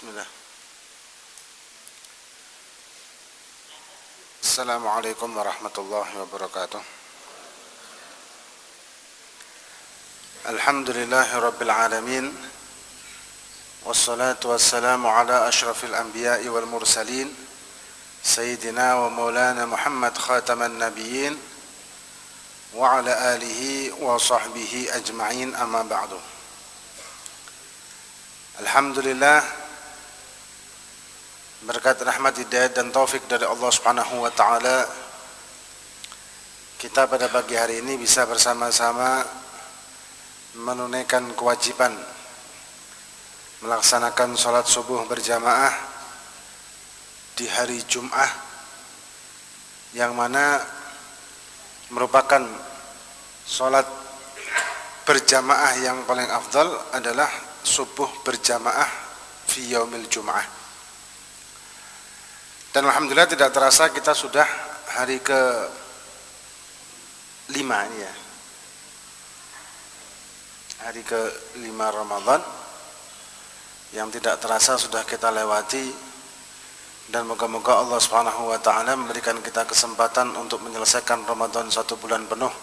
Bismillah. Assalamualaikum warahmatullahi wabarakatuh. Alhamdulillahi rabbil alamin. Wassalatu wassalamu ala ashrafil anbiya'i wal mursalin, Sayyidina wa maulana Muhammad khataman nabiyyin, wa ala alihi wa sahbihi ajma'in, amma ba'du. Alhamdulillah, berkat rahmat, hidayah dan taufik dari Allah Subhanahu wa taala, kita pada pagi hari ini bisa bersama-sama menunaikan kewajiban melaksanakan salat subuh berjamaah di hari Jum'ah, yang mana merupakan salat berjamaah yang paling afdal adalah subuh berjamaah fi yaumil Jum'ah. Dan alhamdulillah tidak terasa kita sudah hari ke-5 ini ya. Hari ke-5 Ramadan yang tidak terasa sudah kita lewati, dan moga-moga Allah Subhanahu wa taala memberikan kita kesempatan untuk menyelesaikan Ramadan 1 bulan penuh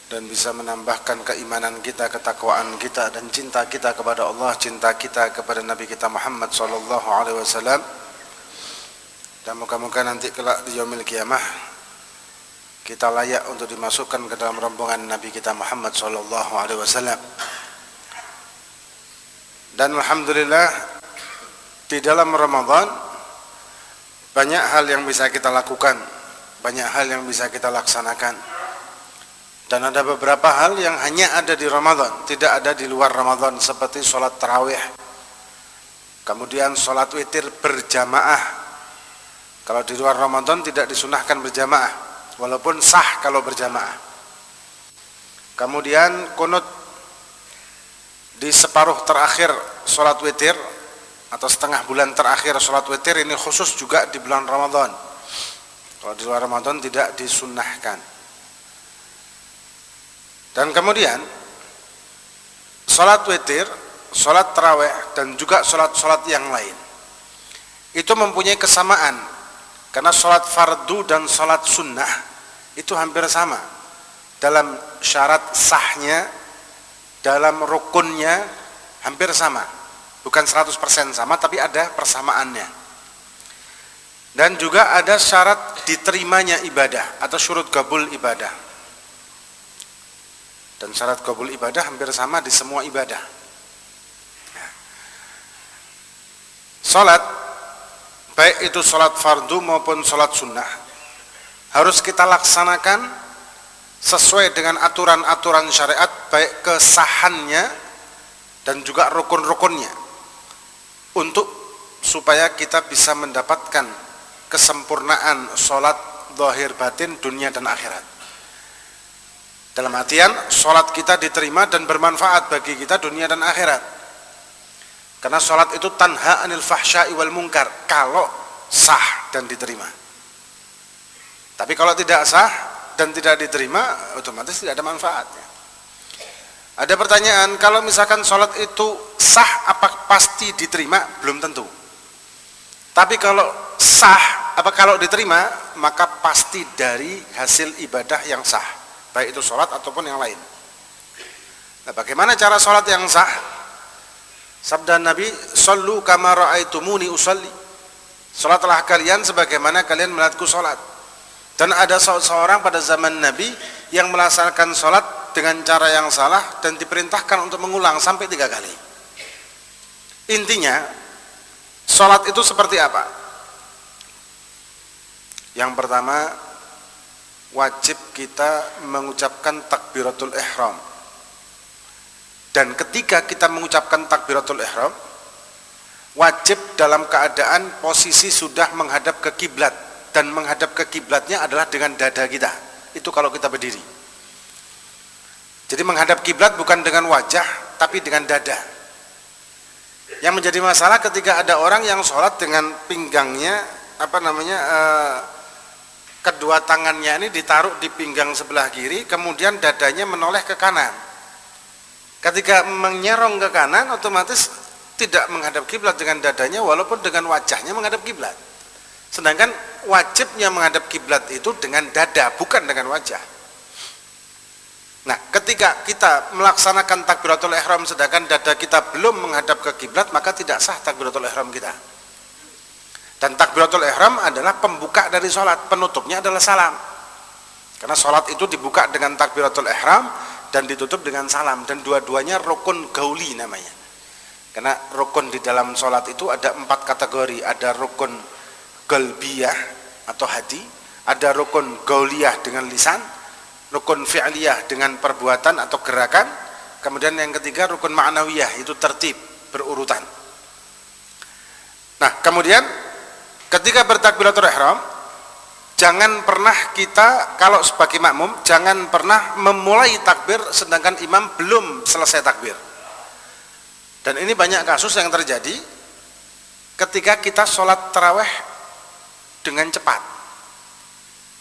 dan bisa menambahkan keimanan kita, ketakwaan kita, dan cinta kita kepada Allah, cinta kita kepada Nabi kita Muhammad sallallahu alaihi wasallam. Dan moga-moga nanti kelak di yaumil qiyamah kita layak untuk dimasukkan ke dalam rombongan Nabi kita Muhammad sallallahu alaihi wasallam. Dan alhamdulillah, di dalam Ramadan banyak hal yang bisa kita lakukan, banyak hal yang bisa kita laksanakan. Dan ada beberapa hal yang hanya ada di Ramadan, tidak ada di luar Ramadan, seperti sholat tarawih, kemudian sholat witir berjamaah. Kalau di luar Ramadan tidak disunahkan berjamaah, walaupun sah kalau berjamaah. Kemudian kunut di separuh terakhir sholat witir atau setengah bulan terakhir sholat witir, ini khusus juga di bulan Ramadan. Kalau di luar Ramadan tidak disunahkan. Dan kemudian sholat witir, sholat tarawih, dan juga sholat-sholat yang lain itu mempunyai kesamaan. Karena sholat fardu dan sholat sunnah itu hampir sama dalam syarat sahnya, dalam rukunnya hampir sama. Bukan 100% sama, tapi ada persamaannya. Dan juga ada syarat diterimanya ibadah atau syurut qabul ibadah. Dan syarat qabul ibadah hampir sama di semua ibadah. Sholat, baik itu sholat fardu maupun sholat sunnah, harus kita laksanakan sesuai dengan aturan-aturan syariat, baik kesahannya dan juga rukun-rukunnya, untuk supaya kita bisa mendapatkan kesempurnaan sholat zahir batin dunia dan akhirat. Dalam artian sholat kita diterima dan bermanfaat bagi kita dunia dan akhirat. Karena sholat itu tanha anil fahsya'i wal munkar, kalau sah dan diterima. Tapi kalau tidak sah dan tidak diterima, otomatis tidak ada manfaatnya. Ada pertanyaan, kalau misalkan sholat itu sah, apa pasti diterima? Belum tentu. Tapi kalau sah, apa kalau diterima, maka pasti dari hasil ibadah yang sah, baik itu sholat ataupun yang lain. Nah, bagaimana cara sholat yang sah? Sabda Nabi, "Shallu kama ra'aitumuni usalli." Salatlah kalian sebagaimana kalian melihatku salat. Dan ada seorang pada zaman Nabi yang melaksanakan salat dengan cara yang salah dan diperintahkan untuk mengulang sampai 3 kali. Intinya, salat itu seperti apa? Yang pertama, wajib kita mengucapkan takbiratul ihram. Dan ketika kita mengucapkan takbiratul ihram, wajib dalam keadaan posisi sudah menghadap ke kiblat, dan menghadap ke kiblatnya adalah dengan dada kita. Itu kalau kita berdiri. Jadi menghadap kiblat bukan dengan wajah, tapi dengan dada. Yang menjadi masalah ketika ada orang yang sholat dengan pinggangnya, kedua tangannya ini ditaruh di pinggang sebelah kiri, kemudian dadanya menoleh ke kanan. Ketika menyerong ke kanan, otomatis tidak menghadap kiblat dengan dadanya walaupun dengan wajahnya menghadap kiblat. Sedangkan wajibnya menghadap kiblat itu dengan dada, bukan dengan wajah. Nah, ketika kita melaksanakan takbiratul ihram sedangkan dada kita belum menghadap ke kiblat, maka tidak sah takbiratul ihram kita. Dan takbiratul ihram adalah pembuka dari sholat, penutupnya adalah salam. Karena sholat itu dibuka dengan takbiratul ihram dan ditutup dengan salam, dan dua-duanya rukun gauli namanya. Karena rukun di dalam sholat itu ada 4 kategori. Ada rukun qalbiyah atau hati, ada rukun gauliyah dengan lisan, rukun fi'liyah dengan perbuatan atau gerakan, kemudian yang ketiga rukun ma'nawiyah, itu tertib, berurutan. Nah, kemudian ketika bertakbiratul ihram, jangan pernah kita, kalau sebagai makmum, jangan pernah memulai takbir sedangkan imam belum selesai takbir. Dan ini banyak kasus yang terjadi ketika kita sholat tarawih dengan cepat.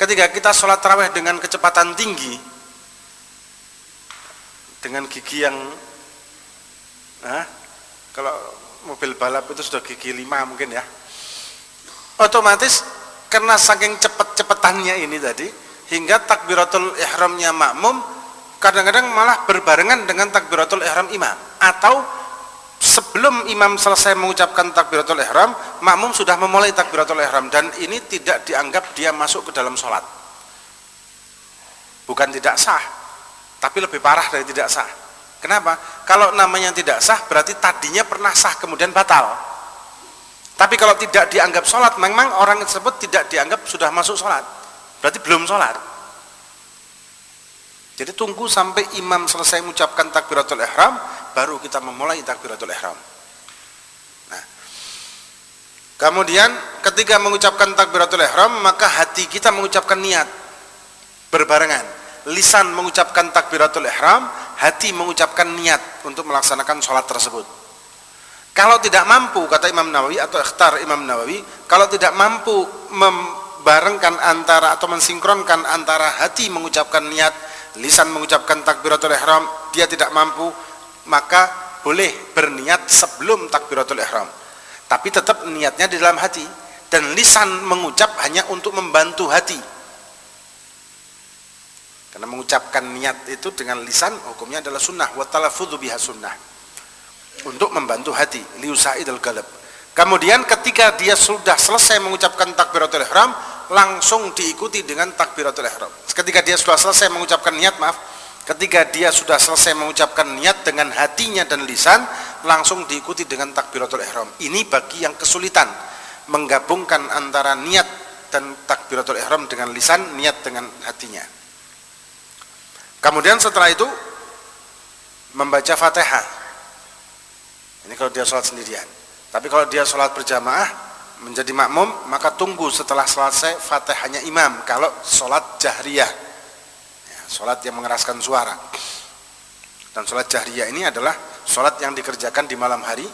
Ketika kita sholat tarawih dengan kecepatan tinggi, dengan gigi yang, kalau mobil balap itu sudah gigi 5 mungkin ya, otomatis karena saking cepet-cepetannya ini tadi, hingga takbiratul ihramnya makmum kadang-kadang malah berbarengan dengan takbiratul ihram imam, atau sebelum imam selesai mengucapkan takbiratul ihram, makmum sudah memulai takbiratul ihram, dan ini tidak dianggap dia masuk ke dalam sholat. Bukan tidak sah, tapi lebih parah dari tidak sah. Kenapa? Kalau namanya tidak sah berarti tadinya pernah sah kemudian batal. Tapi kalau tidak dianggap sholat, memang orang tersebut tidak dianggap sudah masuk sholat, berarti belum sholat. Jadi tunggu sampai imam selesai mengucapkan takbiratul ihram, baru kita memulai takbiratul ihram. Nah, kemudian ketika mengucapkan takbiratul ihram, maka hati kita mengucapkan niat berbarengan. Lisan mengucapkan takbiratul ihram, hati mengucapkan niat untuk melaksanakan sholat tersebut. Kalau tidak mampu, kata Imam Nawawi atau ikhtar Imam Nawawi, kalau tidak mampu membarengkan antara atau mensinkronkan antara hati mengucapkan niat, lisan mengucapkan takbiratul ihram, dia tidak mampu, maka boleh berniat sebelum takbiratul ihram, tapi tetap niatnya di dalam hati, dan lisan mengucap hanya untuk membantu hati. Karena mengucapkan niat itu dengan lisan hukumnya adalah sunnah, wa talaffudzu biha sunnah, untuk membantu hati, liusaidul qalb. Kemudian ketika dia sudah selesai mengucapkan takbiratul ihram, langsung diikuti dengan takbiratul ihram. Ketika dia sudah selesai mengucapkan niat, ketika dia sudah selesai mengucapkan niat dengan hatinya dan lisan, langsung diikuti dengan takbiratul ihram. Ini bagi yang kesulitan menggabungkan antara niat dan takbiratul ihram dengan lisan, niat dengan hatinya. Kemudian setelah itu membaca Fatihah. Ini kalau dia sholat sendirian. Tapi kalau dia sholat berjamaah menjadi makmum, maka tunggu setelah selesai Fatihahnya imam. Kalau sholat jahriyah, ya, sholat yang mengeraskan suara. Dan sholat jahriyah ini adalah sholat yang dikerjakan di malam hari.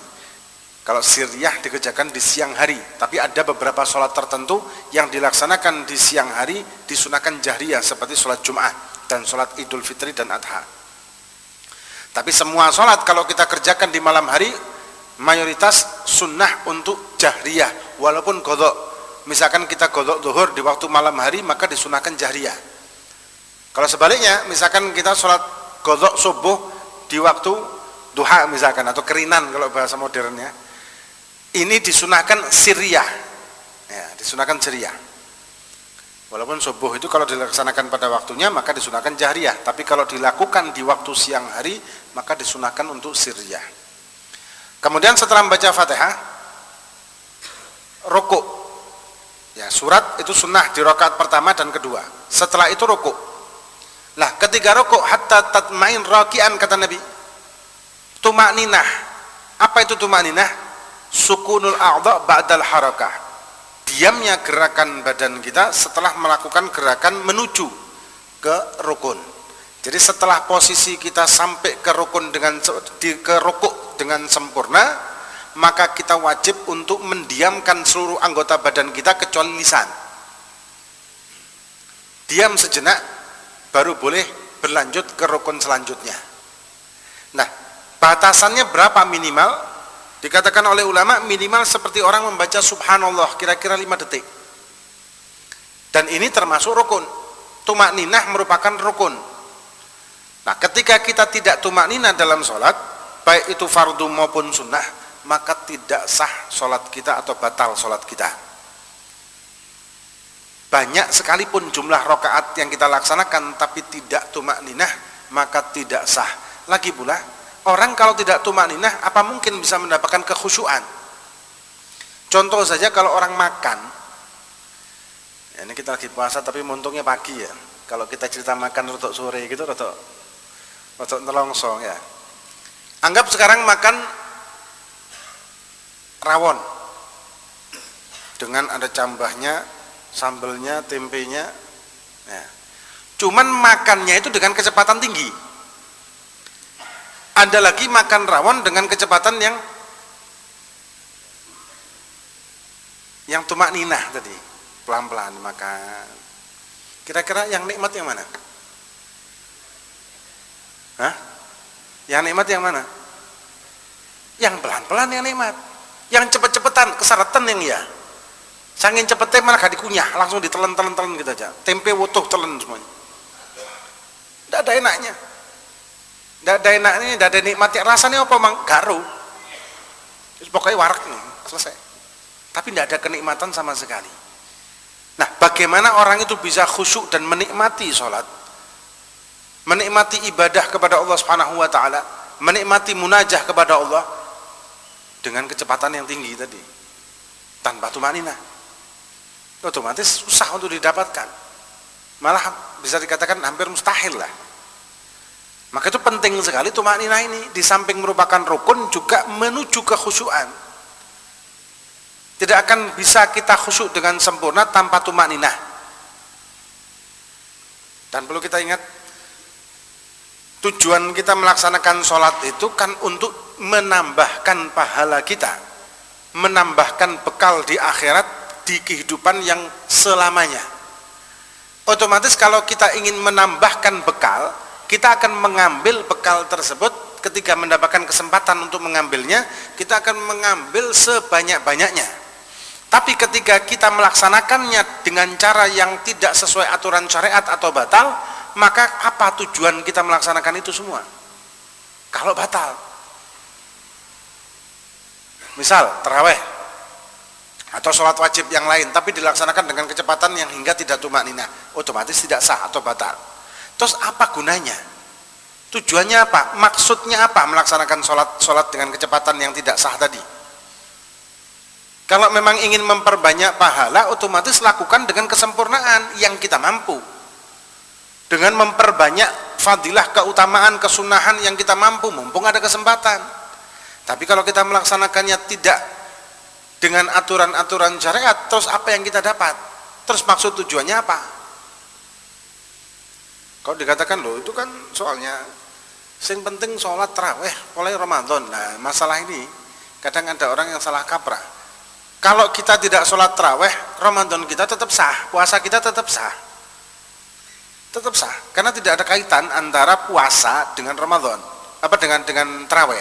Kalau sirriyah dikerjakan di siang hari. Tapi ada beberapa sholat tertentu yang dilaksanakan di siang hari disunahkan jahriyah, seperti sholat Jum'ah dan sholat Idul Fitri dan Adha. Tapi semua sholat kalau kita kerjakan di malam hari, mayoritas sunnah untuk jahriyah, walaupun qadha. Misalkan kita qadha zuhur di waktu malam hari, maka disunahkan jahriyah. Kalau sebaliknya, misalkan kita sholat qadha subuh di waktu duha misalkan, atau kerinan kalau bahasa modernnya, ini disunahkan sirriyah, ya, disunahkan sirriyah. Walaupun subuh itu kalau dilaksanakan pada waktunya maka disunahkan jahriyah, tapi kalau dilakukan di waktu siang hari maka disunahkan untuk sirriyah. Kemudian setelah membaca Fatihah, rukuk. Ya, surat itu sunnah di rakaat pertama dan kedua. Setelah itu rukuk. Nah, ketika rukuk hatta tatmain raki'an, kata Nabi. Tuma'ninah. Apa itu tuma'ninah? Sukunul a'dha ba'dal harakah. Diamnya gerakan badan kita setelah melakukan gerakan menuju ke rukun. Jadi setelah posisi kita sampai ke rukun ke rukuk dengan sempurna, maka kita wajib untuk mendiamkan seluruh anggota badan kita kecuali lisan. Diam sejenak baru boleh berlanjut ke rukun selanjutnya. Nah, batasannya berapa minimal? Dikatakan oleh ulama minimal seperti orang membaca subhanallah kira-kira 5 detik. Dan ini termasuk rukun. Tumakninah merupakan rukun. Nah, ketika kita tidak tumakninah dalam sholat, baik itu fardu maupun sunnah, maka tidak sah sholat kita atau batal sholat kita. Banyak sekalipun jumlah rakaat yang kita laksanakan tapi tidak tumakninah, maka tidak sah. Lagi pula, orang kalau tidak tumakninah, apa mungkin bisa mendapatkan kekhusyuan? Contoh saja kalau orang makan, ya, ini kita lagi puasa tapi untungnya pagi ya. Kalau kita cerita makan rotok sore gitu, rotok nelongso ya. Anggap sekarang makan rawon dengan ada cambahnya, sambelnya, tempenya ya. Cuman makannya itu dengan kecepatan tinggi. Ada lagi makan rawon dengan kecepatan yang tumakninah tadi, pelan-pelan makan. Kira-kira yang nikmat yang mana? Hah? Yang nikmat yang mana? Yang pelan-pelan yang nikmat. Yang cepet-cepetan, kesaratan yang ya. Saking cepetnya malah gak dikunyah, langsung ditelen gitu aja. Tempe wutuh telen semuanya. Tidak ada enaknya. Tidak ada enaknya, tidak ada nikmatnya. Rasanya apa mang? Garu. Pokoknya warak nih, selesai. Tapi tidak ada kenikmatan sama sekali. Nah, bagaimana orang itu bisa khusyuk dan menikmati sholat? Menikmati ibadah kepada Allah Subhanahu wa taala, menikmati munajah kepada Allah dengan kecepatan yang tinggi tadi. Tanpa tumakninah. Otomatis susah untuk didapatkan. Malah bisa dikatakan hampir mustahil lah. Maka itu penting sekali tumakninah ini, di samping merupakan rukun juga menuju kekhusyuan. Tidak akan bisa kita khusyuk dengan sempurna tanpa tumakninah. Dan perlu kita ingat, tujuan kita melaksanakan sholat itu kan untuk menambahkan pahala kita, menambahkan bekal di akhirat, di kehidupan yang selamanya. Otomatis kalau kita ingin menambahkan bekal, kita akan mengambil bekal tersebut. Ketika mendapatkan kesempatan untuk mengambilnya, kita akan mengambil sebanyak-banyaknya. Tapi ketika kita melaksanakannya dengan cara yang tidak sesuai aturan syariat atau batal, maka apa tujuan kita melaksanakan itu semua? Kalau batal, misal tarawih atau sholat wajib yang lain, tapi dilaksanakan dengan kecepatan yang hingga tidak tumakninah, otomatis tidak sah atau batal. Terus apa gunanya? Tujuannya apa? Maksudnya apa melaksanakan sholat dengan kecepatan yang tidak sah tadi? Kalau memang ingin memperbanyak pahala, otomatis lakukan dengan kesempurnaan yang kita mampu. Dengan memperbanyak fadilah, keutamaan, kesunahan yang kita mampu, mumpung ada kesempatan. Tapi kalau kita melaksanakannya tidak dengan aturan-aturan syariat, terus apa yang kita dapat? Terus maksud tujuannya apa? Kalau dikatakan loh, itu kan soalnya yang penting sholat tarawih mulai Ramadan. Nah, masalah ini kadang ada orang yang salah kaprah. Kalau kita tidak sholat tarawih, Ramadan kita tetap sah, puasa kita tetap sah. Tetap sah, karena tidak ada kaitan antara puasa dengan Ramadan, dengan tarawih.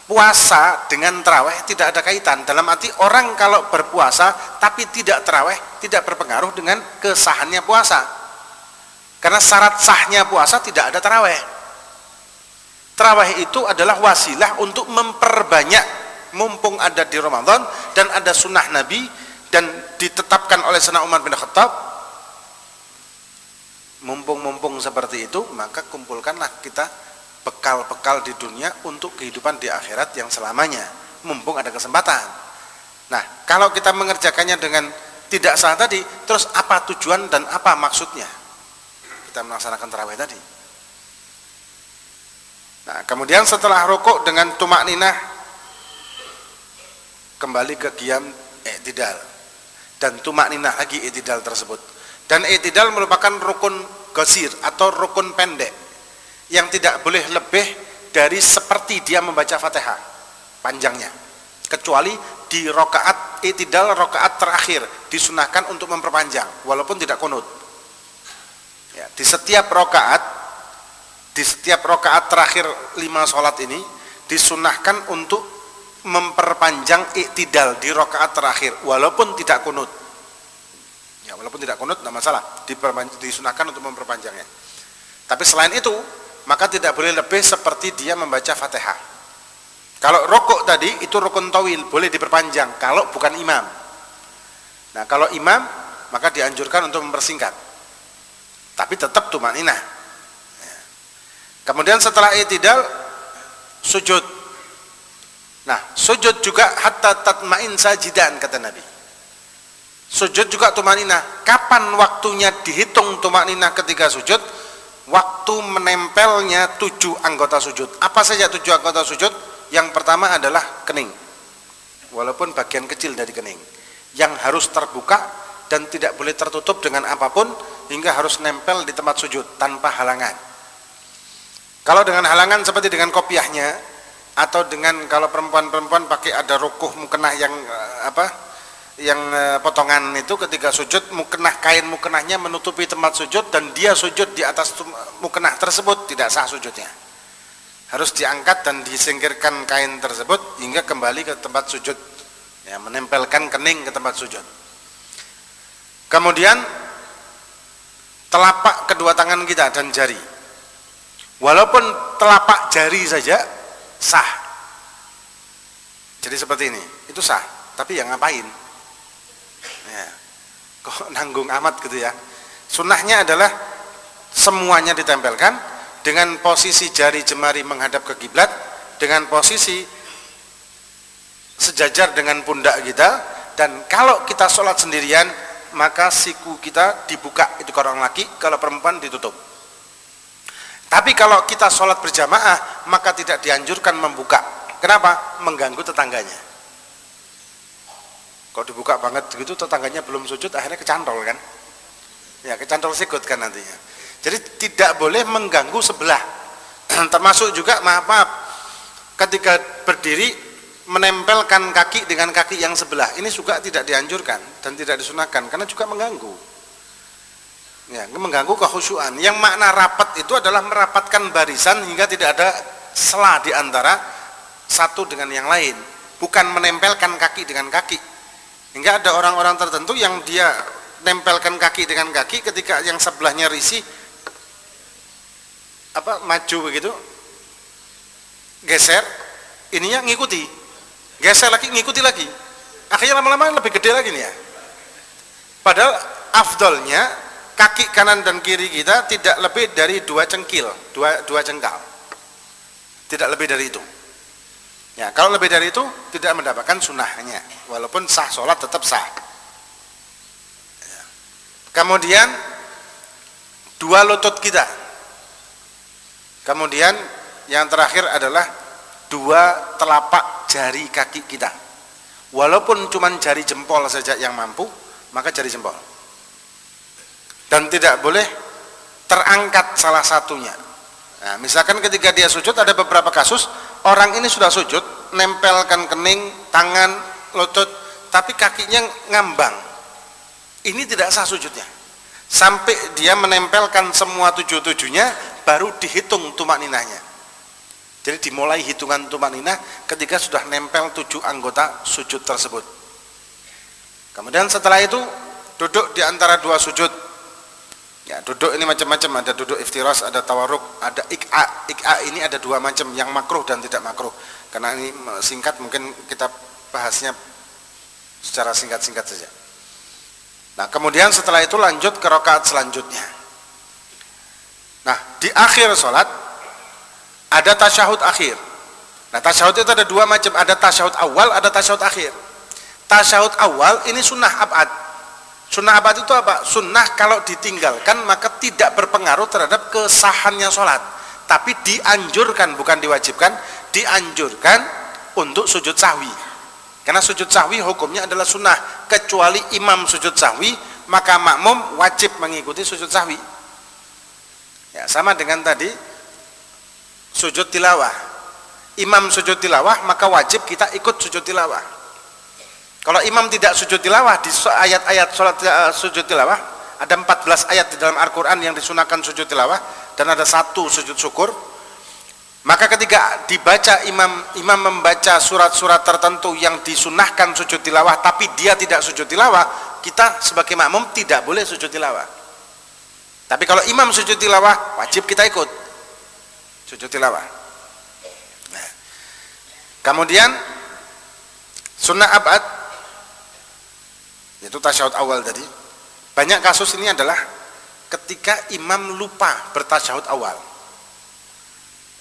Puasa dengan tarawih tidak ada kaitan. Dalam arti orang kalau berpuasa tapi tidak tarawih, tidak berpengaruh dengan kesahannya puasa. Karena syarat sahnya puasa tidak ada tarawih. Tarawih itu adalah wasilah untuk memperbanyak, mumpung ada di Ramadan dan ada sunnah Nabi dan ditetapkan oleh Sayyidina Umar bin Khattab. Mumpung seperti itu, maka kumpulkanlah kita bekal-bekal di dunia untuk kehidupan di akhirat yang selamanya, mumpung ada kesempatan. Nah, kalau kita mengerjakannya dengan tidak sah tadi, terus apa tujuan dan apa maksudnya kita melaksanakan tarawih tadi? Nah, kemudian setelah rukuk dengan tumakninah, kembali ke qiyam i'tidal, dan tumakninah lagi i'tidal tersebut. Dan i'tidal merupakan rukun qasir atau rukun pendek yang tidak boleh lebih dari seperti dia membaca Fatihah panjangnya, kecuali di rakaat i'tidal, rakaat terakhir disunahkan untuk memperpanjang walaupun tidak qunut ya. Di setiap rakaat terakhir 5 sholat ini disunahkan untuk memperpanjang iktidal di rakaat terakhir walaupun tidak kunut. Ya, walaupun tidak kunut tidak masalah, disunahkan untuk memperpanjangnya. Tapi selain itu, maka tidak boleh lebih seperti dia membaca Fatihah. Kalau rukuk tadi itu rukun tawil, boleh diperpanjang kalau bukan imam. Nah, kalau imam maka dianjurkan untuk mempersingkat. Tapi tetap tumaninah. Ya. Kemudian setelah i'tidal sujud. Nah, sujud juga hatta tatmain sajidan kata Nabi. Sujud juga tumaninah. Kapan waktunya dihitung tumaninah ketika sujud? Waktu menempelnya 7 anggota sujud. Apa saja 7 anggota sujud? Yang pertama adalah kening. Walaupun bagian kecil dari kening. Yang harus terbuka dan tidak boleh tertutup dengan apapun hingga harus nempel di tempat sujud tanpa halangan. Kalau dengan halangan seperti dengan kopiahnya atau dengan kalau perempuan-perempuan pakai ada rukuh mukenah yang potongan itu ketika sujud, kain mukenahnya menutupi tempat sujud dan dia sujud di atas mukenah tersebut, tidak sah sujudnya. Harus diangkat dan disingkirkan kain tersebut hingga kembali ke tempat sujud, ya, menempelkan kening ke tempat sujud. Kemudian telapak kedua tangan kita dan jari, walaupun telapak jari saja sah. Jadi seperti ini, itu sah. Tapi yang ngapain? Ya, kok nanggung amat gitu ya. Sunnahnya adalah semuanya ditempelkan dengan posisi jari jemari menghadap ke kiblat, dengan posisi sejajar dengan pundak kita, dan kalau kita sholat sendirian maka siku kita dibuka, itu kalau orang laki, kalau perempuan ditutup. Tapi kalau kita sholat berjamaah maka tidak dianjurkan membuka. Kenapa? Mengganggu tetangganya. Kalau dibuka banget gitu tetangganya belum sujud akhirnya kecantol kan, ya kecantol sikut kan nantinya. Jadi tidak boleh mengganggu sebelah. Termasuk juga maaf ketika berdiri menempelkan kaki dengan kaki yang sebelah, ini juga tidak dianjurkan dan tidak disunahkan karena juga mengganggu. Ya, mengganggu kekhusyuan. Yang makna rapat itu adalah merapatkan barisan hingga tidak ada sela di antara satu dengan yang lain, bukan menempelkan kaki dengan kaki. Hingga ada orang-orang tertentu yang dia nempelkan kaki dengan kaki, ketika yang sebelahnya risih maju begitu, geser, ininya ngikuti, geser lagi, ngikuti lagi, akhirnya lama-lama lebih gede lagi nih ya. Padahal afdolnya kaki kanan dan kiri kita tidak lebih dari 2 cengkil, dua jengkal, tidak lebih dari itu. Ya, kalau lebih dari itu tidak mendapatkan sunnahnya, walaupun sah sholat tetap sah. Ya. Kemudian 2 lutut kita. Kemudian yang terakhir adalah 2 telapak jari kaki kita. Walaupun cuma jari jempol saja yang mampu, maka jari jempol. Dan tidak boleh terangkat salah satunya. Nah, misalkan ketika dia sujud, ada beberapa kasus orang ini sudah sujud, nempelkan kening, tangan, lutut, tapi kakinya ngambang. Ini tidak sah sujudnya. Sampai dia menempelkan semua 7-7-nya, baru dihitung tumakninahnya. Jadi dimulai hitungan tumakninah ketika sudah nempel 7 anggota sujud tersebut. Kemudian setelah itu duduk di antara 2 sujud. Ya, duduk ini macam-macam, ada duduk iftiras, ada tawarruk, ada ik'a. Ik'a ini ada 2 macam, yang makruh dan tidak makruh. Karena ini singkat, mungkin kita bahasnya secara singkat-singkat saja. Nah, kemudian setelah itu lanjut ke rakaat selanjutnya. Nah, di akhir sholat ada tasyahud akhir. Nah, tasyahud itu ada 2 macam, ada tasyahud awal, ada tasyahud akhir. Tasyahud awal ini sunnah abad. Sunnah abad itu apa? Sunnah kalau ditinggalkan maka tidak berpengaruh terhadap kesahannya sholat, tapi dianjurkan, bukan diwajibkan, dianjurkan untuk sujud sahwi. Karena sujud sahwi hukumnya adalah sunnah, kecuali imam sujud sahwi maka makmum wajib mengikuti sujud sahwi. Ya, sama dengan tadi sujud tilawah. Imam sujud tilawah maka wajib kita ikut sujud tilawah. Kalau imam tidak sujud tilawah, di ayat-ayat sholat sujud tilawah ada 14 ayat di dalam Al-Quran yang disunahkan sujud tilawah, dan ada 1 sujud syukur. Maka ketika dibaca imam membaca surat-surat tertentu yang disunnahkan sujud tilawah tapi dia tidak sujud tilawah, kita sebagai makmum tidak boleh sujud tilawah. Tapi kalau imam sujud tilawah, wajib kita ikut sujud tilawah. Nah, kemudian sunnah abad, yaitu tasyahud awal tadi. Banyak kasus ini adalah ketika imam lupa bertasyahud awal.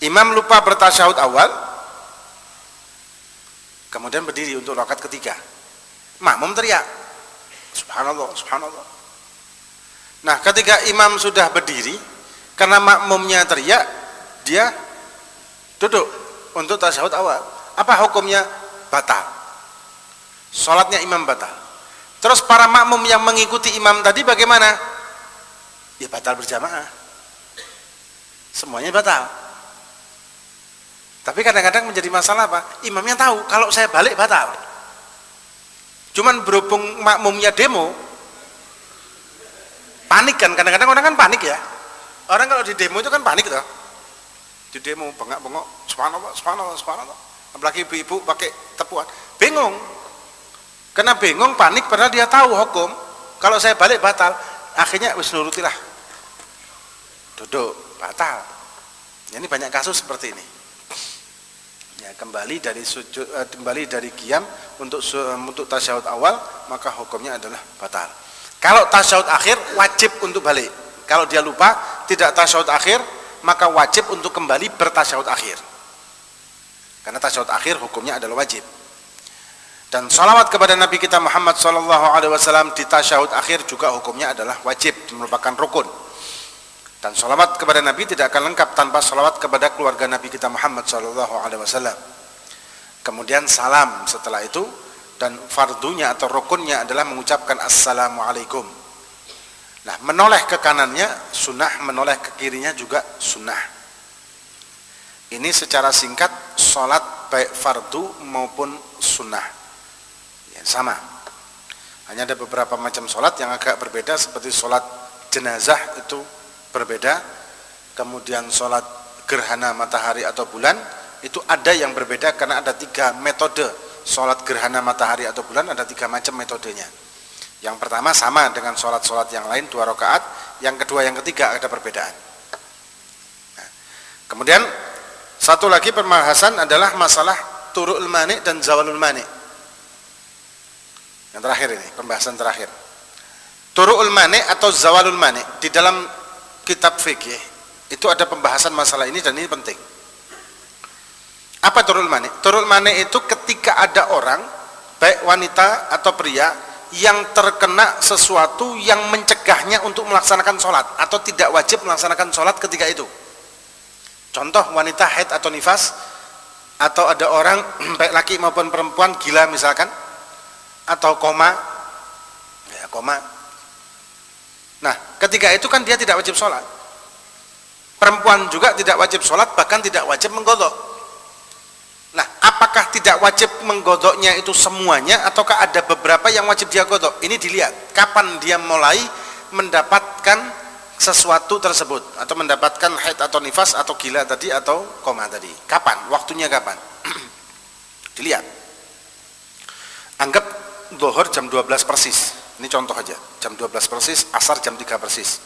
Imam lupa bertasyahud awal, kemudian berdiri untuk rakaat ketiga. Makmum teriak, subhanallah, subhanallah. Nah, ketika imam sudah berdiri, karena makmumnya teriak, dia duduk untuk tasyahud awal. Apa hukumnya? Batal. Salatnya imam batal. Terus para makmum yang mengikuti imam tadi bagaimana? Ya batal berjamaah. Semuanya batal. Tapi kadang-kadang menjadi masalah apa? Imamnya tahu kalau saya balik batal. Cuman berhubung makmumnya demo, panik kan, kadang-kadang orang kan panik ya. Orang kalau di demo itu kan panik toh. Di demo bengak-bengok, subhanallah, subhanallah, subhanallah. Apalagi ibu-ibu pakai tepuan, bingung. Karena bingung, panik, padahal dia tahu hukum. Kalau saya balik batal, akhirnya wis nurutilah. Duduk, batal. Ini banyak kasus seperti ini. Ya, kembali dari sujud, kembali dari qiyam untuk tasyahud awal, maka hukumnya adalah batal. Kalau tasyahud akhir wajib untuk balik. Kalau dia lupa tidak tasyahud akhir, maka wajib untuk kembali bertasyahud akhir. Karena tasyahud akhir hukumnya adalah wajib. Dan sholawat kepada Nabi kita Muhammad SAW di tasyahud akhir juga hukumnya adalah wajib, merupakan rukun. Dan sholawat kepada Nabi tidak akan lengkap tanpa sholawat kepada keluarga Nabi kita Muhammad SAW. Kemudian salam setelah itu, dan fardunya atau rukunnya adalah mengucapkan assalamualaikum. Nah, menoleh ke kanannya sunnah, menoleh ke kirinya juga sunnah. Ini secara singkat sholat baik fardu maupun sunnah. Ya, sama. Hanya ada beberapa macam sholat yang agak berbeda, seperti sholat jenazah itu berbeda, kemudian sholat gerhana matahari atau bulan itu ada yang berbeda karena ada 3 metode sholat gerhana matahari atau bulan, ada 3 macam metodenya. Yang pertama sama dengan sholat-sholat yang lain 2 rakaat, yang kedua yang ketiga ada perbedaan. Nah, kemudian satu lagi pembahasan adalah masalah turu'ul mani dan zawalul mani. Yang terakhir ini, pembahasan terakhir. Turu'ul mani atau zawalul mani di dalam kitab fikih itu ada pembahasan masalah ini dan ini penting. Apa turul mani? Turul mani itu ketika ada orang baik wanita atau pria yang terkena sesuatu yang mencegahnya untuk melaksanakan sholat atau tidak wajib melaksanakan sholat ketika itu. Contoh wanita haid atau nifas, atau ada orang baik laki maupun perempuan gila misalkan, atau koma, ya koma. Nah, ketika itu kan dia tidak wajib sholat. Perempuan juga tidak wajib sholat, bahkan tidak wajib menggodok. Nah, apakah tidak wajib menggodoknya itu semuanya, ataukah ada beberapa yang wajib dia godok? Ini dilihat kapan dia mulai mendapatkan sesuatu tersebut, atau mendapatkan haid atau nifas atau gila tadi atau koma tadi. Kapan? Waktunya kapan? Dilihat. Anggap zuhur jam 12 persis. Ini contoh aja, jam 12 persis, asar jam 3 persis,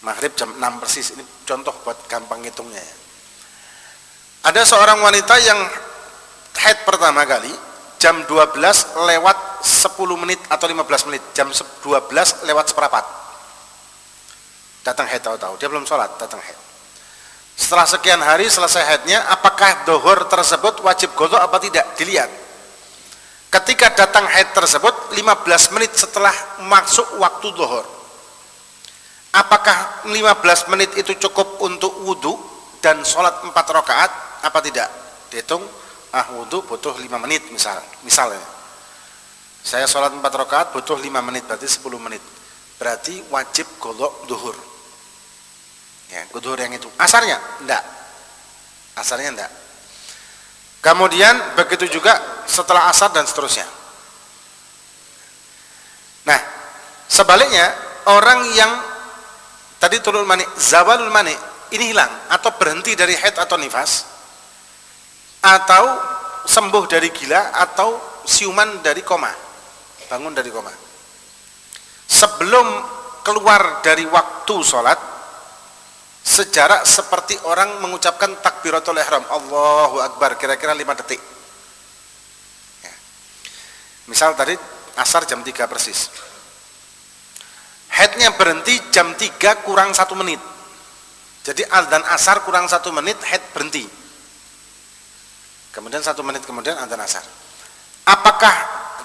maghrib jam 6 persis. Ini contoh buat gampang ngitungnya ya. Ada seorang wanita yang haid pertama kali jam 12 lewat 10 menit atau 15 menit, jam 12 lewat seperempat datang haid, tahu-tahu dia belum sholat, datang haid. Setelah sekian hari selesai haidnya, apakah zuhur tersebut wajib qadha apa tidak? Dilihat. Ketika datang haid tersebut 15 menit setelah masuk waktu zuhur, apakah 15 menit itu cukup untuk wudhu dan sholat 4 rakaat apa tidak? Dihitung, wudhu butuh 5 menit misalnya saya sholat 4 rakaat butuh 5 menit, berarti 10 menit, berarti wajib qadha zuhur ya, zuhur yang itu. Asarnya? Enggak, asarnya enggak. Kemudian begitu juga setelah asar dan seterusnya. Nah, sebaliknya orang yang tadi turul mani, zawalul mani, ini hilang atau berhenti dari haid atau nifas, atau sembuh dari gila, atau siuman dari koma, bangun dari koma, sebelum keluar dari waktu sholat, sejarak seperti orang mengucapkan takbiratul ihram, Allahu Akbar, kira-kira 5 detik ya. Misal tadi asar jam 3 persis, haidnya berhenti jam 3 kurang 1 menit, jadi adzan asar kurang 1 menit haid berhenti, kemudian 1 menit kemudian adzan asar. Apakah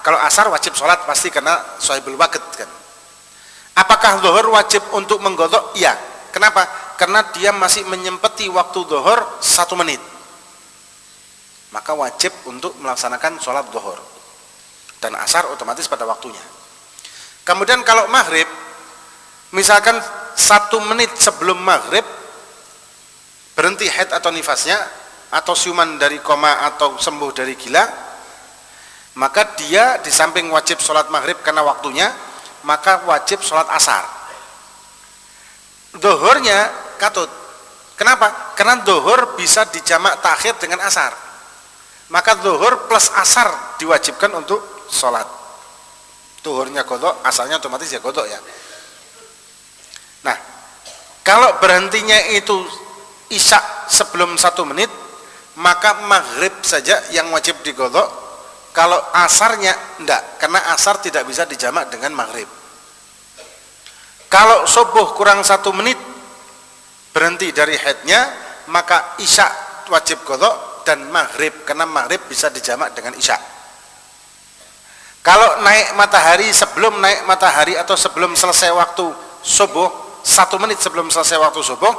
kalau asar wajib sholat pasti karena sahibul waqt kan. Apakah zuhur wajib untuk menggodok? Iya. Kenapa? Karena dia masih menyempeti waktu zuhur 1 menit, maka wajib untuk melaksanakan sholat zuhur, dan asar otomatis pada waktunya. Kemudian kalau maghrib, misalkan 1 menit sebelum maghrib berhenti haid atau nifasnya, atau siuman dari koma, atau sembuh dari gila, maka dia di samping wajib sholat maghrib karena waktunya, maka wajib sholat asar. Zuhurnya katut. Kenapa? Karena zuhur bisa dijamak takhir dengan asar, maka zuhur plus asar diwajibkan untuk sholat. Zuhurnya kodok, asarnya otomatis ya kodok ya. Nah, kalau berhentinya itu isya sebelum 1 menit, maka maghrib saja yang wajib digodok. Kalau asarnya enggak, karena asar tidak bisa dijamak dengan maghrib. Kalau subuh kurang 1 menit berhenti dari haidnya, maka isya wajib qadha dan maghrib, karena maghrib bisa dijamak dengan isya. Kalau naik matahari, sebelum naik matahari atau sebelum selesai waktu subuh, 1 menit sebelum selesai waktu subuh,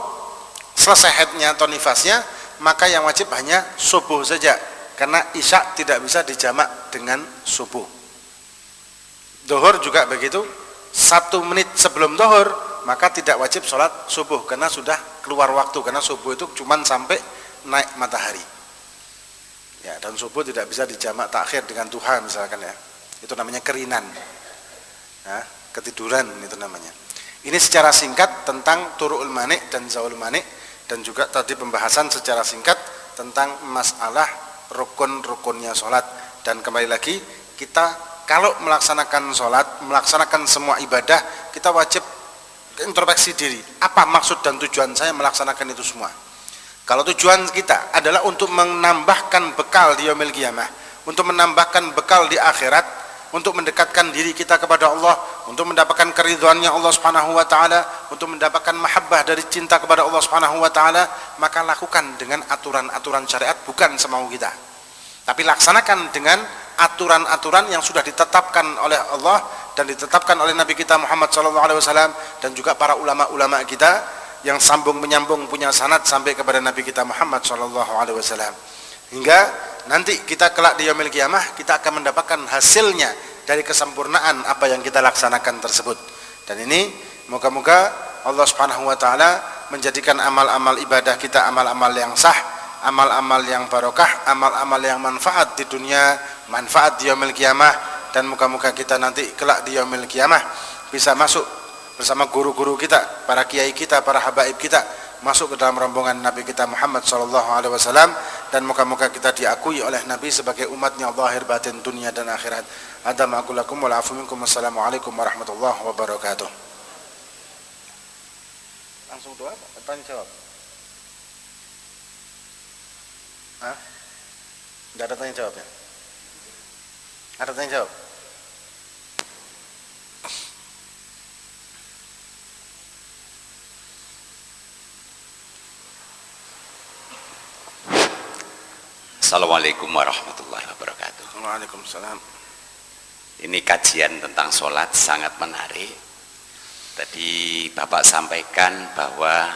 selesai haidnya atau nifasnya, maka yang wajib hanya subuh saja, karena isya tidak bisa dijamak dengan subuh. Zuhur juga begitu, 1 menit sebelum zuhur maka tidak wajib sholat subuh karena sudah keluar waktu, karena subuh itu cuma sampai naik matahari ya, dan subuh tidak bisa dijamak takhir dengan duha misalkan ya, itu namanya kerinan ya, ketiduran itu namanya. Ini secara singkat tentang turu'ul manik dan zaul manik, dan juga tadi pembahasan secara singkat tentang masalah rukun-rukunnya sholat. Dan kembali lagi, kita kalau melaksanakan sholat, melaksanakan semua ibadah, kita wajib introspeksi diri. Apa maksud dan tujuan saya melaksanakan itu semua? Kalau tujuan kita adalah untuk menambahkan bekal di yaumil qiyamah, untuk menambahkan bekal di akhirat, untuk mendekatkan diri kita kepada Allah, untuk mendapatkan keridhaannya Allah Subhanahu wa taala, untuk mendapatkan mahabbah dari cinta kepada Allah Subhanahu wa taala, maka lakukan dengan aturan-aturan syariat, bukan semau kita. Tapi laksanakan dengan aturan-aturan yang sudah ditetapkan oleh Allah dan ditetapkan oleh Nabi kita Muhammad SAW, dan juga para ulama-ulama kita yang sambung menyambung punya sanad sampai kepada Nabi kita Muhammad SAW, hingga nanti kita kelak di yaumil qiyamah kita akan mendapatkan hasilnya dari kesempurnaan apa yang kita laksanakan tersebut. Dan ini moga-moga Allah Subhanahu wa taala menjadikan amal-amal ibadah kita amal-amal yang sah, amal-amal yang barokah, amal-amal yang manfaat di dunia, manfaat di yaumil qiyamah, dan moga-moga kita nanti kelak di yaumil qiyamah bisa masuk bersama guru-guru kita, para kiai kita, para habaib kita, masuk ke dalam rombongan Nabi kita Muhammad SAW, dan moga-moga kita diakui oleh Nabi sebagai umatnya zahir batin dunia dan akhirat. Hadza ma aqulu lakum wa la'afu minkum. Wassalamualaikum warahmatullahi wabarakatuh. Langsung doa, tanya jawab. Hah? Tidak ada tanya jawab ya? Ada tanya jawab? Assalamualaikum warahmatullahi wabarakatuh. Waalaikumsalam. Ini kajian tentang sholat sangat menarik. Tadi Bapak sampaikan bahwa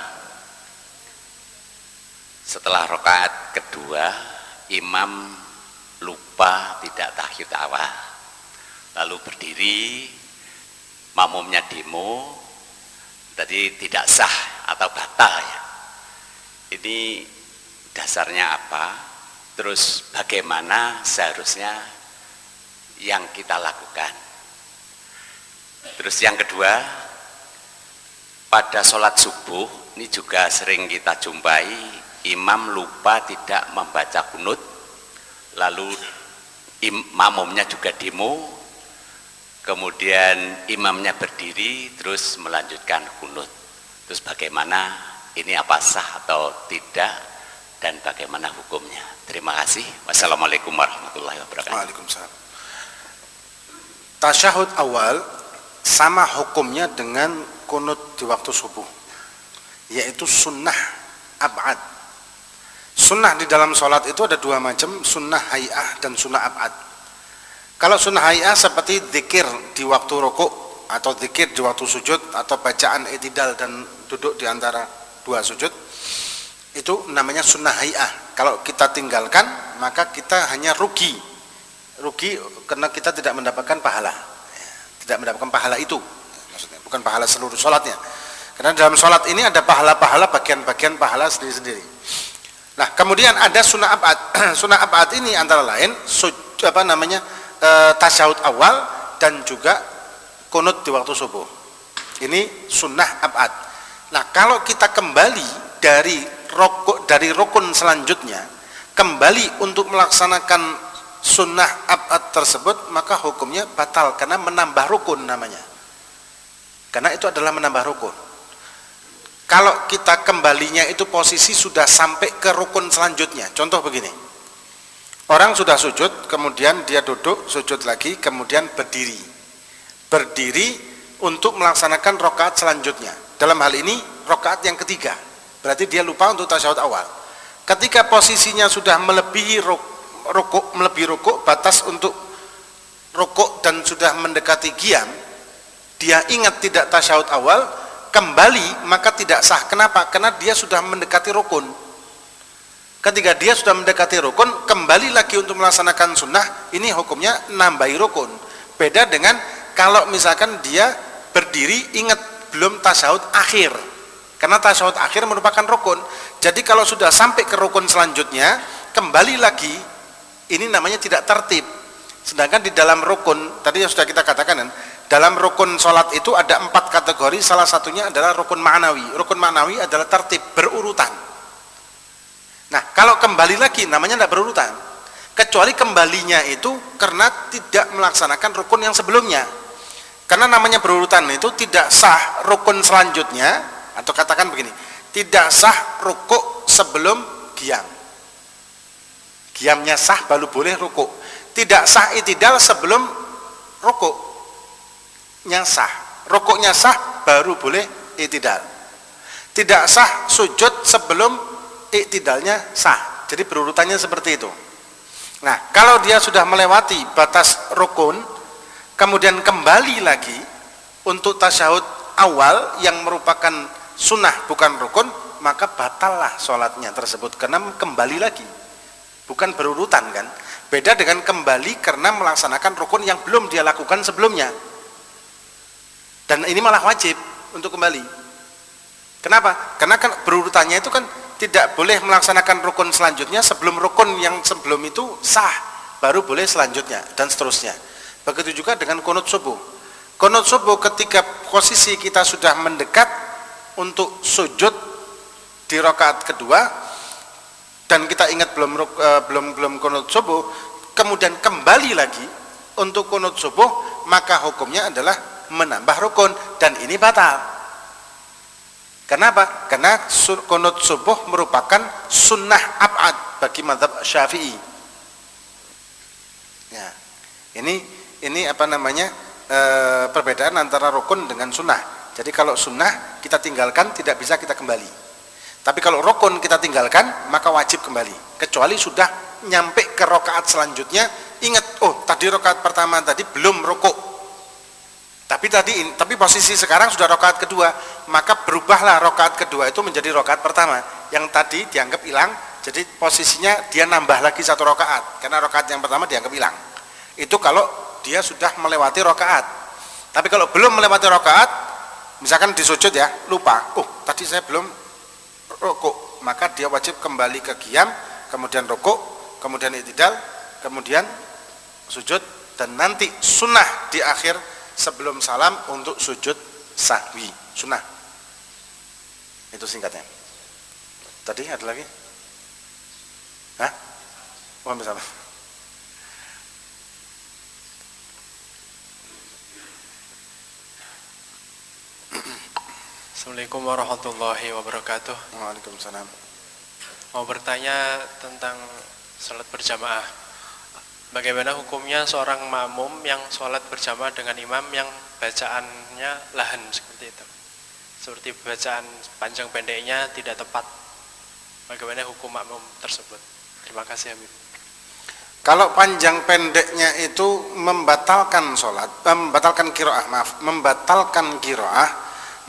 setelah rakaat kedua imam lupa tidak tahiyat awal, lalu berdiri, makmumnya demo, tadi tidak sah atau batal ya. Ini dasarnya apa? Terus bagaimana seharusnya yang kita lakukan? Terus yang kedua, pada sholat subuh ini juga sering kita jumpai imam lupa tidak membaca kunut, lalu makmumnya juga demo, kemudian imamnya berdiri terus melanjutkan kunut. Terus bagaimana, ini apa sah atau tidak, dan bagaimana hukumnya? Terima kasih. Wassalamualaikum warahmatullahi wabarakatuh. Waalaikumsalam. Tasyahud awal sama hukumnya dengan kunut di waktu subuh, yaitu sunnah ab'ad. Sunnah di dalam sholat itu ada dua macam, sunnah hay'ah dan sunnah ab'ad. Kalau sunnah hay'ah seperti zikir di waktu rukuk atau zikir di waktu sujud atau bacaan i'tidal dan duduk di antara dua sujud, itu namanya sunnah hay'ah. Kalau kita tinggalkan maka kita hanya rugi karena kita tidak mendapatkan pahala, tidak mendapatkan pahala itu, maksudnya bukan pahala seluruh sholatnya, karena dalam sholat ini ada pahala-pahala, bagian-bagian pahala sendiri-sendiri. Nah, kemudian ada sunnah ab'ad. Sunnah ab'ad ini antara lain tasyahud awal dan juga kunut di waktu subuh. Ini sunnah ab'ad. Nah, kalau kita kembali dari rukun selanjutnya, kembali untuk melaksanakan sunnah ab'ad tersebut, maka hukumnya batal karena menambah rukun namanya. Karena itu adalah menambah rukun. Kalau kita kembalinya itu posisi sudah sampai ke rukun selanjutnya. Contoh begini, orang sudah sujud, kemudian dia duduk, sujud lagi, kemudian berdiri untuk melaksanakan rakaat selanjutnya. Dalam hal ini rakaat yang ketiga, berarti dia lupa untuk tasyahud awal. Ketika posisinya sudah melebihi rukuk, batas untuk rukuk dan sudah mendekati qiyam, dia ingat tidak tasyahud awal, kembali maka tidak sah. Kenapa? Karena dia sudah mendekati rukun. Ketika dia sudah mendekati rukun, kembali lagi untuk melaksanakan sunnah, ini hukumnya nambahi rukun. Beda dengan kalau misalkan dia berdiri ingat belum tasyahud akhir, karena tasyahud akhir merupakan rukun. Jadi kalau sudah sampai ke rukun selanjutnya, kembali lagi, ini namanya tidak tertib. Sedangkan di dalam rukun tadi yang sudah kita katakan kan, dalam rukun sholat itu ada 4 kategori, salah satunya adalah rukun ma'nawi. Rukun ma'nawi adalah tertib, berurutan. Nah, kalau kembali lagi namanya tidak berurutan, kecuali kembalinya itu karena tidak melaksanakan rukun yang sebelumnya. Karena namanya berurutan itu tidak sah rukun selanjutnya, atau katakan begini, tidak sah rukuk sebelum qiyam. Qiyamnya sah baru boleh rukuk. Tidak sah i'tidal sebelum rukuknya sah. Rukuknya sah baru boleh i'tidal. Tidak sah sujud sebelum i'tidalnya sah. Jadi berurutannya seperti itu. Nah, kalau dia sudah melewati batas rukun, kemudian kembali lagi untuk tasyahud awal yang merupakan sunnah bukan rukun, maka batallah sholatnya tersebut karena kembali lagi, bukan berurutan kan. Beda dengan kembali karena melaksanakan rukun yang belum dia lakukan sebelumnya, dan ini malah wajib untuk kembali. Kenapa? Karena kan berurutannya itu kan tidak boleh melaksanakan rukun selanjutnya sebelum rukun yang sebelum itu sah, baru boleh selanjutnya, dan seterusnya. Begitu juga dengan kunut subuh. Kunut subuh ketika posisi kita sudah mendekat untuk sujud di rakaat kedua dan kita ingat belum kunut subuh, kemudian kembali lagi untuk kunut subuh, maka hukumnya adalah menambah rukun, dan ini batal. Kenapa? Karena kunut subuh merupakan sunnah ab'ad bagi mazhab Syafi'i. Ya, ini apa namanya, perbedaan antara rukun dengan sunnah. Jadi kalau sunnah kita tinggalkan tidak bisa kita kembali, tapi kalau rukun kita tinggalkan maka wajib kembali, kecuali sudah nyampe ke rakaat selanjutnya, ingat, oh tadi rakaat pertama tadi belum rukuk, tapi posisi sekarang sudah rakaat kedua, maka berubahlah rakaat kedua itu menjadi rakaat pertama yang tadi dianggap hilang. Jadi posisinya dia nambah lagi 1 rakaat karena rakaat yang pertama dianggap hilang. Itu kalau dia sudah melewati rakaat. Tapi kalau belum melewati rakaat, misalkan di sujud ya, lupa, oh tadi saya belum rukuk, maka dia wajib kembali ke qiyam, kemudian rukuk, kemudian i'tidal, kemudian sujud, dan nanti sunnah di akhir sebelum salam untuk sujud sahwi, sunnah. Itu singkatnya. Tadi ada lagi? Hah? Oh, sampai. Assalamualaikum warahmatullahi wabarakatuh. Waalaikumsalam. Mau bertanya tentang salat berjamaah. Bagaimana hukumnya seorang makmum yang sholat berjamaah dengan imam yang bacaannya lahan seperti itu? Seperti bacaan panjang pendeknya tidak tepat. Bagaimana hukum makmum tersebut? Terima kasih Habib. Kalau panjang pendeknya itu membatalkan sholat, membatalkan kiroah, membatalkan kiroah,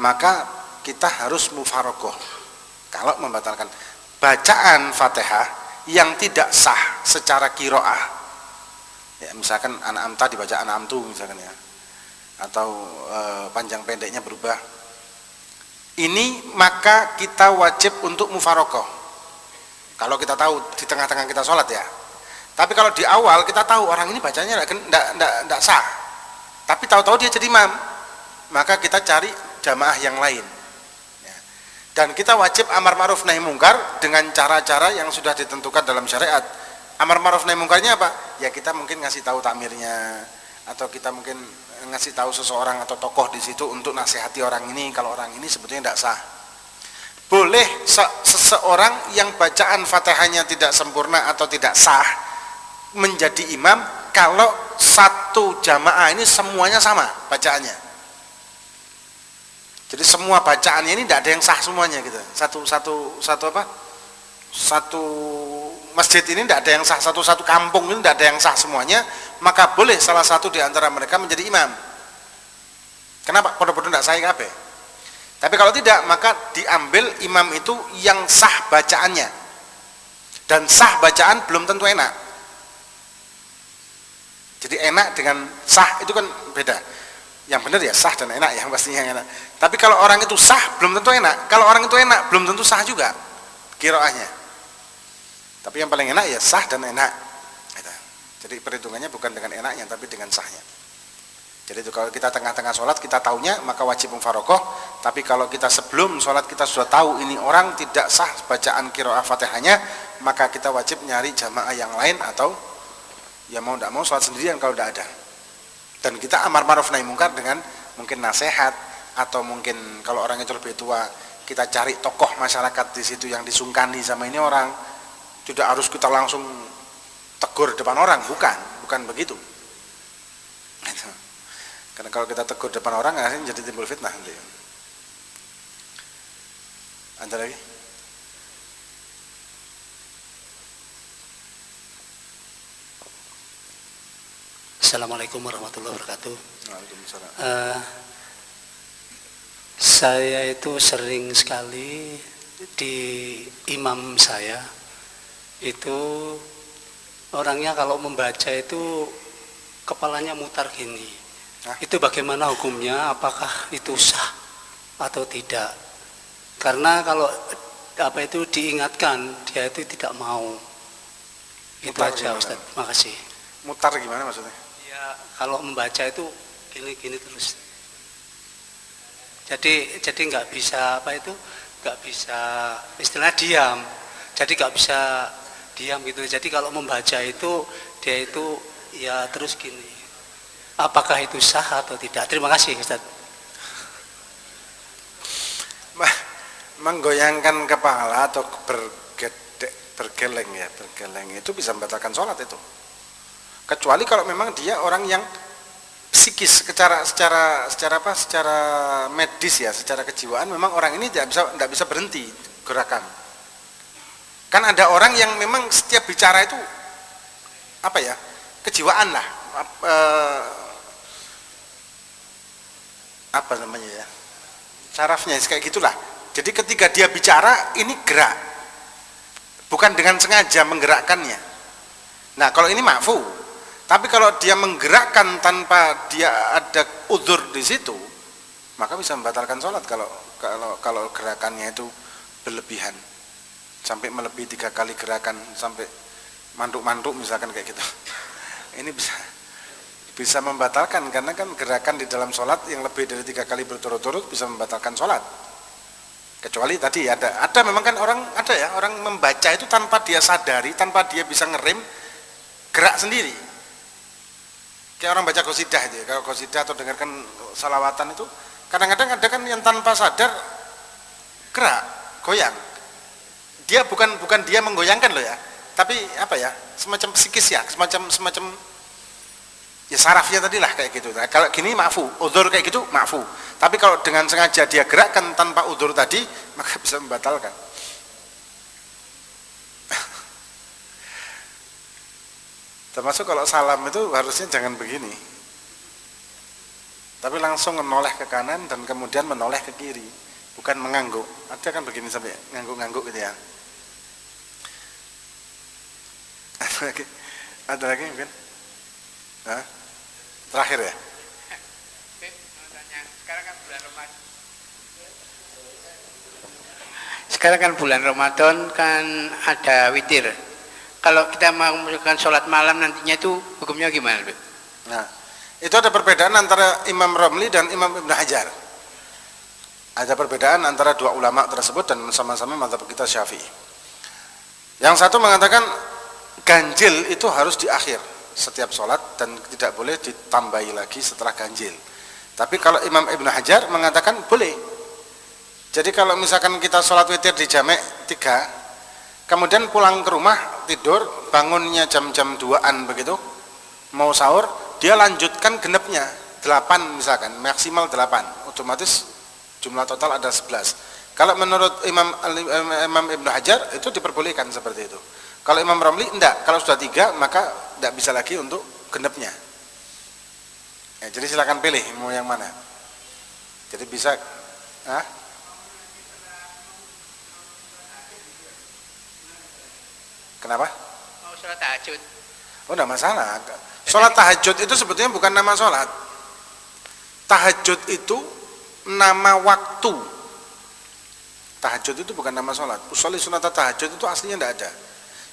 maka kita harus mufarogoh. Kalau membatalkan bacaan Fatihah yang tidak sah secara kiroah, ya misalkan An'am tadi baca An'am tu misalkan ya, atau panjang pendeknya berubah, ini maka kita wajib untuk mufarogoh. Kalau kita tahu di tengah-tengah kita sholat ya. Tapi kalau di awal kita tahu orang ini bacanya tidak sah, tapi tahu-tahu dia jadi imam, maka kita cari jamaah yang lain. Ya. Dan kita wajib amar ma'ruf nahi mungkar dengan cara-cara yang sudah ditentukan dalam syariat. Amar ma'ruf nahi mungkarnya apa? Ya kita mungkin ngasih tahu takmirnya, atau kita mungkin ngasih tahu seseorang atau tokoh di situ untuk nasihati orang ini kalau orang ini sebetulnya tidak sah. Boleh seseorang yang bacaan Fatihahnya tidak sempurna atau tidak sah menjadi imam kalau satu jamaah ini semuanya sama bacaannya. Jadi semua bacaannya ini tidak ada yang sah semuanya gitu. Satu masjid ini tidak ada yang sah, satu kampung ini tidak ada yang sah semuanya, maka boleh salah satu di antara mereka menjadi imam. Kenapa? Podo-podo tidak sah kabeh. Tapi kalau tidak, maka diambil imam itu yang sah bacaannya. Dan sah bacaan belum tentu enak. Jadi enak dengan sah itu kan beda. Yang benar ya sah dan enak ya pastinya yang enak. Tapi kalau orang itu sah belum tentu enak. Kalau orang itu enak belum tentu sah juga qiraahnya. Tapi yang paling enak ya sah dan enak. Jadi perhitungannya bukan dengan enaknya tapi dengan sahnya. Jadi itu kalau kita tengah-tengah sholat kita taunya maka wajib mufarokoh. Tapi kalau kita sebelum sholat kita sudah tahu ini orang tidak sah bacaan qiraah Fatihahnya, maka kita wajib nyari jamaah yang lain atau ya mau tidak mau sholat sendirian kalau tidak ada. Dan kita amar ma'ruf nahi mungkar dengan mungkin nasihat, atau mungkin kalau orang itu lebih tua kita cari tokoh masyarakat di situ yang disungkani sama ini orang. Tidak harus kita langsung tegur depan orang, bukan begitu. Karena kalau kita tegur depan orang akhirnya jadi timbul fitnah nanti. Ada lagi? Assalamualaikum warahmatullahi wabarakatuh. Waalaikumsalam. Saya itu sering sekali di imam saya itu orangnya kalau membaca itu kepalanya mutar gini. Itu bagaimana hukumnya? Apakah itu sah atau tidak? Karena kalau apa itu diingatkan dia itu tidak mau. Itu Mutar aja gimana? Ustaz. Makasih. Mutar gimana maksudnya? Ya, kalau membaca itu gini terus. Jadi nggak bisa nggak bisa istilah diam. Jadi nggak bisa diam gitu. Jadi kalau membaca itu dia itu ya terus gini. Apakah itu sah atau tidak? Terima kasih Ustaz. Menggoyangkan kepala atau bergeleng itu bisa membatalkan sholat itu. Kecuali kalau memang dia orang yang psikis secara medis ya, secara kejiwaan memang orang ini tidak bisa berhenti gerakan. Kan ada orang yang memang setiap bicara itu apa ya, kejiwaan lah, apa namanya ya, sarafnya kayak gitulah. Jadi ketika dia bicara ini gerak, bukan dengan sengaja menggerakkannya. Nah kalau ini ma'fu. Tapi kalau dia menggerakkan tanpa dia ada udzur di situ, maka bisa membatalkan sholat kalau gerakannya itu berlebihan, sampai melebihi 3 kali gerakan, sampai mantuk-mantuk misalkan kayak gitu. Ini bisa membatalkan, karena kan gerakan di dalam sholat yang lebih dari 3 kali berturut-turut bisa membatalkan sholat. Kecuali tadi ada memang kan orang membaca itu tanpa dia sadari, tanpa dia bisa ngerem, gerak sendiri. Kayak orang baca qasidah itu, kalau qasidah atau dengarkan salawatan itu kadang-kadang ada kan yang tanpa sadar gerak, goyang. Dia bukan dia menggoyangkan loh ya, tapi apa ya, semacam psikis ya, semacam ya sarafnya tadi lah kayak gitu. Nah, kalau gini ma'fu, udzur kayak gitu ma'fu. Tapi kalau dengan sengaja dia gerakkan tanpa udzur tadi, maka bisa membatalkan. Termasuk kalau salam itu harusnya jangan begini. Tapi langsung menoleh ke kanan dan kemudian menoleh ke kiri, bukan mengangguk. Ada kan begini sampai ngangguk-ngangguk gitu ya. Ada lagi mungkin? Hah? Terakhir ya? Sekarang kan bulan Ramadan kan ada witir. Kalau kita mau melakukan sholat malam nantinya itu hukumnya gimana? Nah, itu ada perbedaan antara Imam Romli dan Imam Ibn Hajar. Ada perbedaan antara dua ulama tersebut dan sama-sama mazhab kita Syafi'i. Yang satu mengatakan ganjil itu harus di akhir setiap sholat dan tidak boleh ditambahi lagi setelah ganjil. Tapi kalau Imam Ibn Hajar mengatakan boleh. Jadi kalau misalkan kita sholat witir di jamek 3, kemudian pulang ke rumah tidur, bangunnya jam-jam 2-an begitu, mau sahur, dia lanjutkan genepnya 8 misalkan, maksimal 8, otomatis jumlah total ada 11. Kalau menurut Imam Ibn Hajar itu diperbolehkan seperti itu. Kalau Imam Romli enggak, kalau sudah 3 maka enggak bisa lagi untuk genepnya. Ya, jadi silakan pilih mau yang mana. Jadi bisa, kenapa? Mau sholat tahajud. Oh, enggak masalah. Sholat tahajud itu sebetulnya bukan nama sholat. Tahajud itu nama waktu. Tahajud itu bukan nama sholat. Usolli sunat tahajud itu aslinya enggak ada.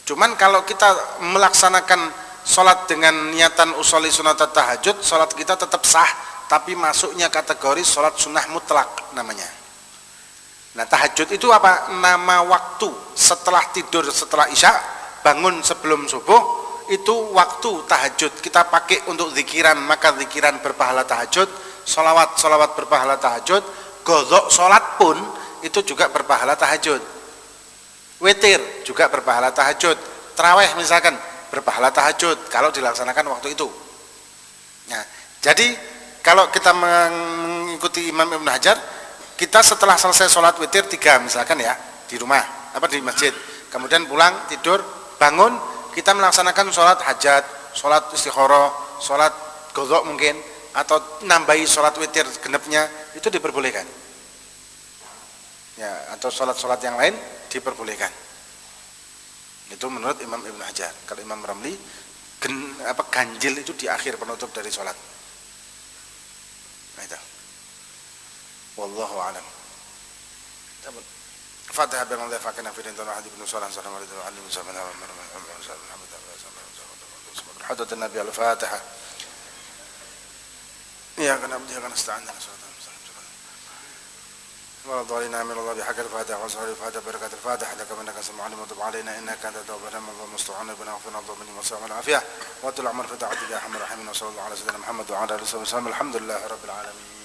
Cuman kalau kita melaksanakan sholat dengan niatan usolli sunat tahajud, sholat kita tetap sah, tapi masuknya kategori sholat sunnah mutlak namanya. Nah, tahajud itu apa? Nama waktu. Setelah tidur, setelah isya, bangun sebelum subuh, itu waktu tahajud. Kita pakai untuk zikiran, maka zikiran berpahala tahajud, sholawat berpahala tahajud, qadha sholat pun itu juga berpahala tahajud. Witir juga berpahala tahajud, tarawih misalkan berpahala tahajud kalau dilaksanakan waktu itu. Nah, jadi kalau kita mengikuti Imam Ibn Hajar, kita setelah selesai sholat witir 3 misalkan ya di rumah, di masjid, kemudian pulang tidur, bangun, kita melaksanakan sholat hajat, sholat istikharah, sholat qadha mungkin, atau nambahi sholat witir genepnya, itu diperbolehkan. Ya, atau sholat-sholat yang lain diperbolehkan. Itu menurut Imam Ibn Hajar. Kalau Imam Ramli ganjil itu di akhir penutup dari sholat. Nah, itu. Wallahu a'lam. Fatihah bin Allah fakana fi din tanah ibn Salam sallallahu alaihi wa sallam hadat Nabi al-Fatihah. Ya kana abdi kana ista'an ولا ضالين آمين الله بحق الفاتحة وصحر الفاتحة بركة الفاتحة لك منك سمع علم وتب علينا إنك أنت التواب الرحيم المستعان بنا وفينا الضامن والسلام والعافية وطول عمر في طاعتك يا أرحم الراحمين وصلى الله على سيدنا محمد وعلى آله وصحبه وسلم الحمد لله رب العالمين.